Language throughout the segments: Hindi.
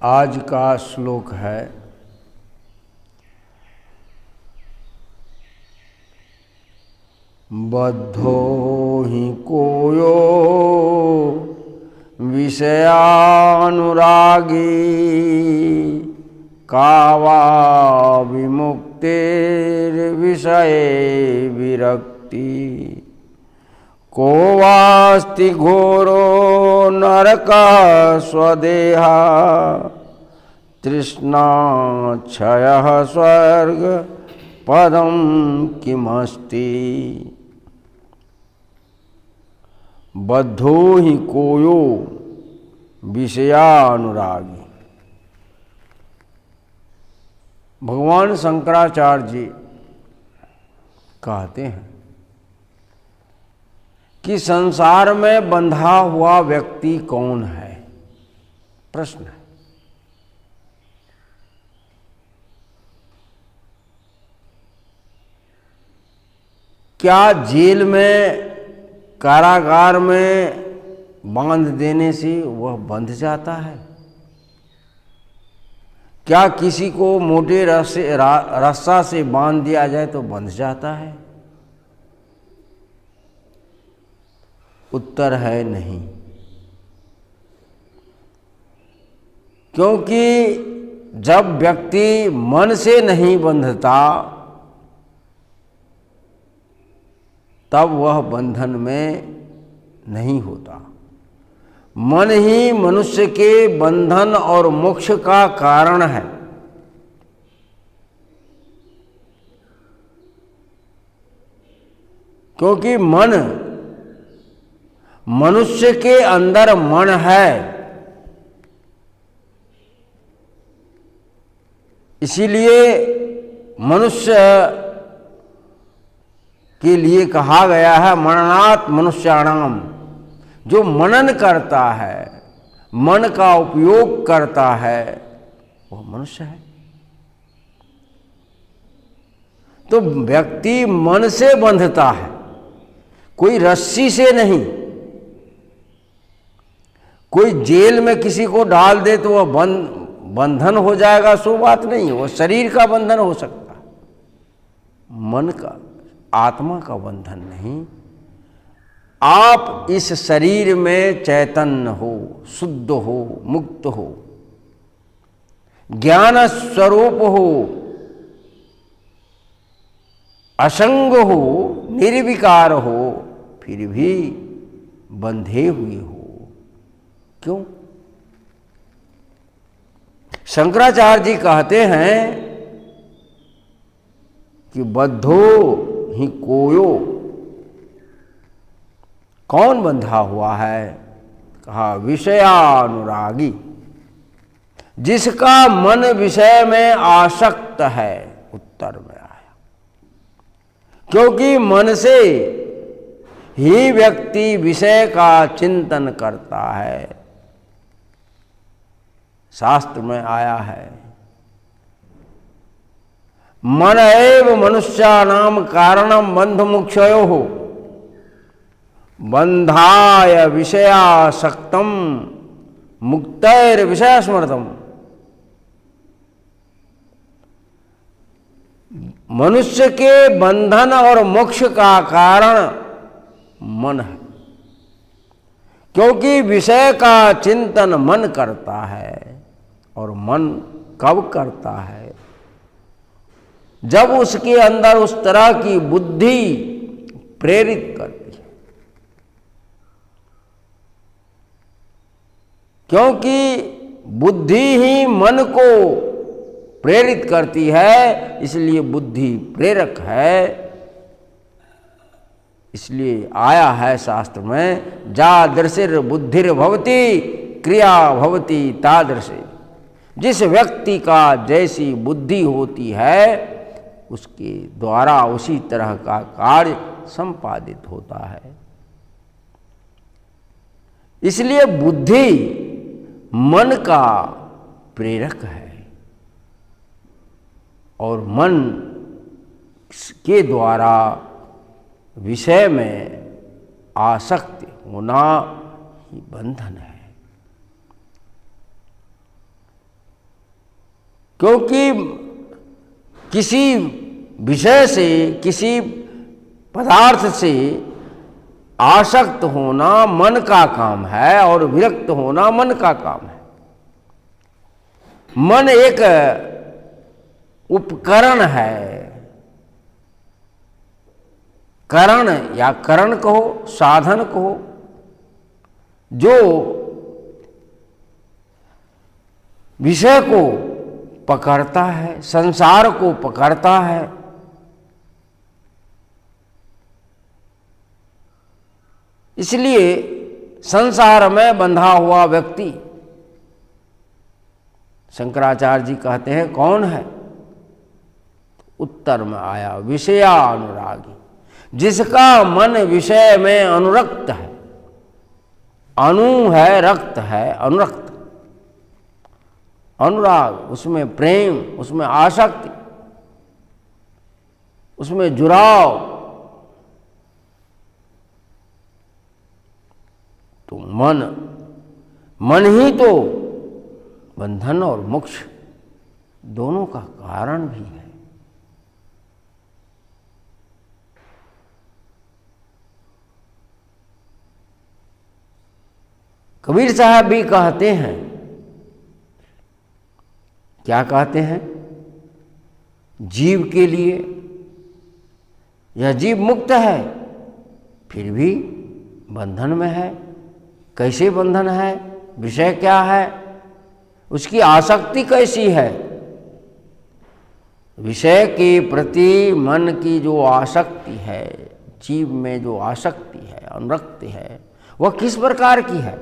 आज का श्लोक है बद्धो हि कोयो विषयानुरागी कावा विमुक्तिर्विषये विरक्ति को वास्ति घोरो नरकः स्वदेहा तृष्णाक्षयः स्वर्ग पदम किमस्ति। बद्धो हि कोयो विषयानुरागी। भगवान शंकराचार्य जी कहते हैं कि संसार में बंधा हुआ व्यक्ति कौन है? प्रश्न है। क्या जेल में, कारागार में बांध देने से वह बंध जाता है? क्या किसी को मोटे रस्सा से बांध दिया जाए तो बंध जाता है? उत्तर है नहीं। क्योंकि जब व्यक्ति मन से नहीं बंधता तब वह बंधन में नहीं होता। मन ही मनुष्य के बंधन और मोक्ष का कारण है। क्योंकि मन, मनुष्य के अंदर मन है, इसीलिए मनुष्य के लिए कहा गया है मननात् मनुष्याणाम। जो मनन करता है, मन का उपयोग करता है, वह मनुष्य है। तो व्यक्ति मन से बंधता है, कोई रस्सी से नहीं। कोई जेल में किसी को डाल दे तो वह बंधन हो जाएगा, सो बात नहीं। वह शरीर का बंधन हो सकता, मन का, आत्मा का बंधन नहीं। आप इस शरीर में चैतन्य हो, शुद्ध हो, मुक्त हो, ज्ञान स्वरूप हो, असंग हो, निर्विकार हो, फिर भी बंधे हुए हो। क्यों? शंकराचार्य जी कहते हैं कि बद्धो ही कोयो। कौन बंधा हुआ है? कहा विषयानुरागी, जिसका मन विषय में आसक्त है। उत्तर में आया, क्योंकि मन से ही व्यक्ति विषय का चिंतन करता है। शास्त्र में आया है मन एव मनुष्याणाम कारणम बंध मुक्षयोः बंधाय विषयासक्तम मुक्तैर विषय स्मृतम। मनुष्य के बंधन और मोक्ष का कारण मन है। क्योंकि विषय का चिंतन मन करता है, और मन कब करता है? जब उसके अंदर उस तरह की बुद्धि प्रेरित करती है। क्योंकि बुद्धि ही मन को प्रेरित करती है, इसलिए बुद्धि प्रेरक है। इसलिए आया है शास्त्र में जादृशिर बुद्धिर भवति क्रिया भवति तादृशी। जिस व्यक्ति का जैसी बुद्धि होती है, उसके द्वारा उसी तरह का कार्य संपादित होता है। इसलिए बुद्धि मन का प्रेरक है, और मन के द्वारा विषय में आसक्ति होना ही बंधन है। क्योंकि किसी विषय से, किसी पदार्थ से आसक्त होना मन का काम है और विरक्त होना मन का काम है। मन एक उपकरण है, करण या करण कहो, साधन कहो, जो विषय को पकड़ता है, संसार को पकड़ता है। इसलिए संसार में बंधा हुआ व्यक्ति, शंकराचार्य जी कहते हैं कौन है? उत्तर में आया विषयानुरागी, जिसका मन विषय में अनुरक्त है। अनु है, रक्त है, अनुरक्त, अनुराग, उसमें प्रेम, उसमें आसक्ति, उसमें जुड़ाव। तो मन ही तो बंधन और मोक्ष दोनों का कारण भी है। कबीर साहब भी कहते हैं, क्या कहते हैं? जीव के लिए, यह जीव मुक्त है फिर भी बंधन में है। कैसे बंधन है? विषय क्या है? उसकी आसक्ति कैसी है? विषय के प्रति मन की जो आसक्ति है, जीव में जो आसक्ति है, अनुरक्ति है, वह किस प्रकार की है?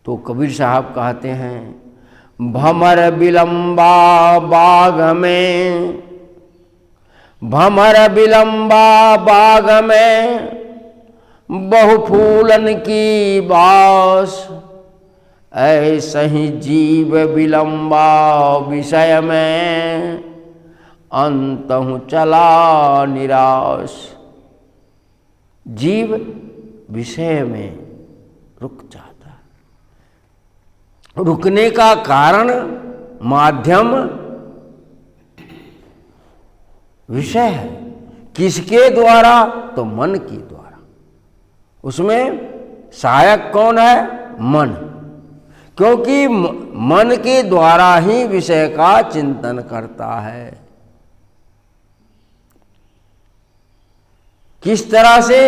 तो कबीर साहब कहते हैं, भमर बिलंबा बाग में, भमर बिलंबा बाग में बहु फूलन की बास, ऐसे ही जीव बिलंबा विषय में अंतहु चला निराश। जीव विषय में रुक जाता। रुकने का कारण, माध्यम विषय है। किसके द्वारा? तो मन के द्वारा। उसमें सहायक कौन है? मन। क्योंकि मन के द्वारा ही विषय का चिंतन करता है। किस तरह से?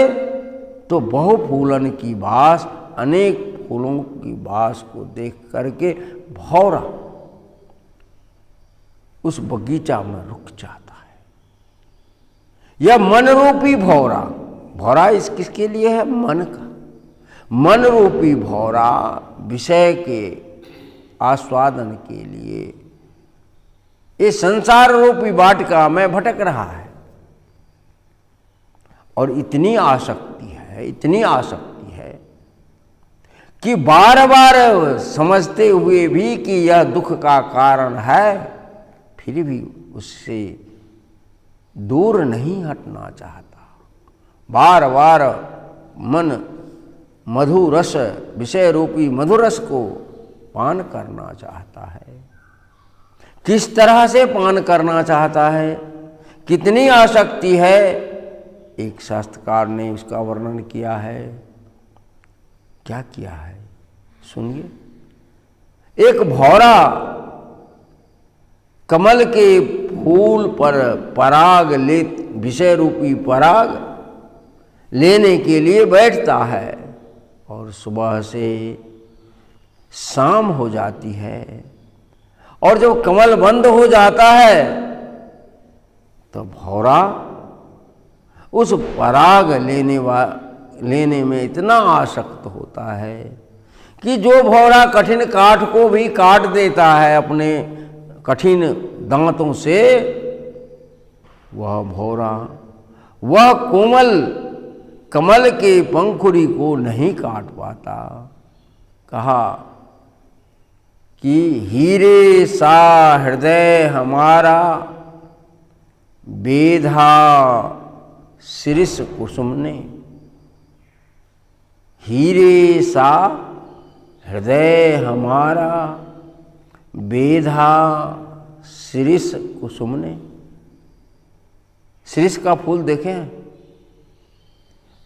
तो बहु फूलन की बास, अनेक फूलों की बास को देख करके भौरा उस बगीचा में रुक जाता है। यह मन रूपी भौरा, भौरा इस किसके लिए है? मन का। मन रूपी भौरा विषय के आस्वादन के लिए ये संसार रूपी वाटिका में भटक रहा है। और इतनी आसक्ति है, इतनी आसक्ति है कि बार बार समझते हुए भी कि यह दुख का कारण है, फिर भी उससे दूर नहीं हटना चाहता। बार बार मन मधुरस, विषय रूपी मधुरस को पान करना चाहता है। किस तरह से पान करना चाहता है? कितनी आसक्ति है? एक शास्त्रकार ने उसका वर्णन किया है। क्या किया है सुनिए। एक भौरा कमल के फूल पर पराग ले, विषय रूपी पराग लेने के लिए बैठता है और सुबह से शाम हो जाती है और जब कमल बंद हो जाता है तो भौरा उस पराग लेने में इतना आसक्त होता है कि जो भौरा कठिन काठ को भी काट देता है अपने कठिन दांतों से, वह भौरा वह कोमल कमल के पंखुड़ी को नहीं काट पाता। कहा कि हीरे सा हृदय हमारा बेधा शिरिष कुसुम ने। हीरे सा हृदय हमारा बेधा शिरीष कुसुमने। शिरीष का फूल देखें,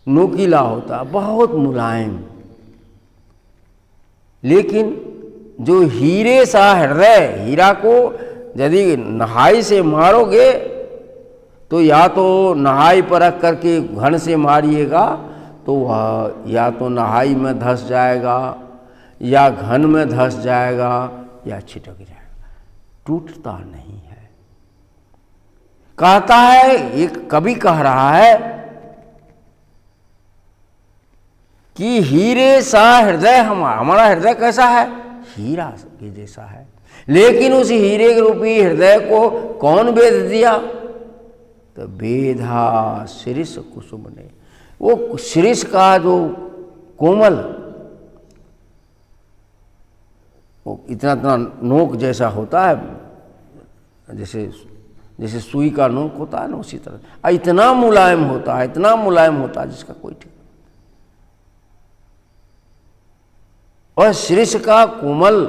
नुकीला होता, बहुत मुलायम, लेकिन जो हीरे सा हृदय, हीरा को यदि नहाई से मारोगे तो या तो नहाई पर रख करके घन से मारिएगा तो वह या तो नहाई में धंस जाएगा या घन में धंस जाएगा या छिटक जाएगा, टूटता नहीं है। कहता है, एक कवि कह रहा है कि हीरे सा हृदय हमारा हृदय कैसा है? हीरा के जैसा है। लेकिन उस हीरे रूपी हृदय को कौन बेध दिया? तो बेधा शिरीष कुसुम ने। वो शिरीष का जो कोमल, वो इतना इतना नोक जैसा होता है, जैसे जैसे सुई का नोक होता है ना, उसी तरह इतना मुलायम होता है, इतना मुलायम होता है जिसका कोई ठीक। और शिरीष का कोमल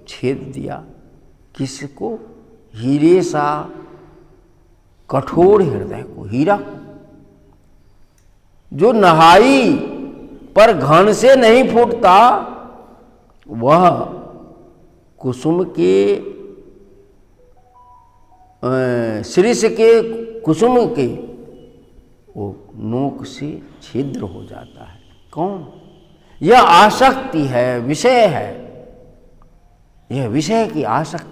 छेद दिया किसको? हीरे सा कठोर हृदय को, हीरा को, जो नहाई पर घन से नहीं फूटता, वह कुसुम के शिरीष के कुसुम के वो नोक से छिद्र हो जाता है। कौन? यह आसक्ति है, विषय है, यह विषय की आसक्ति।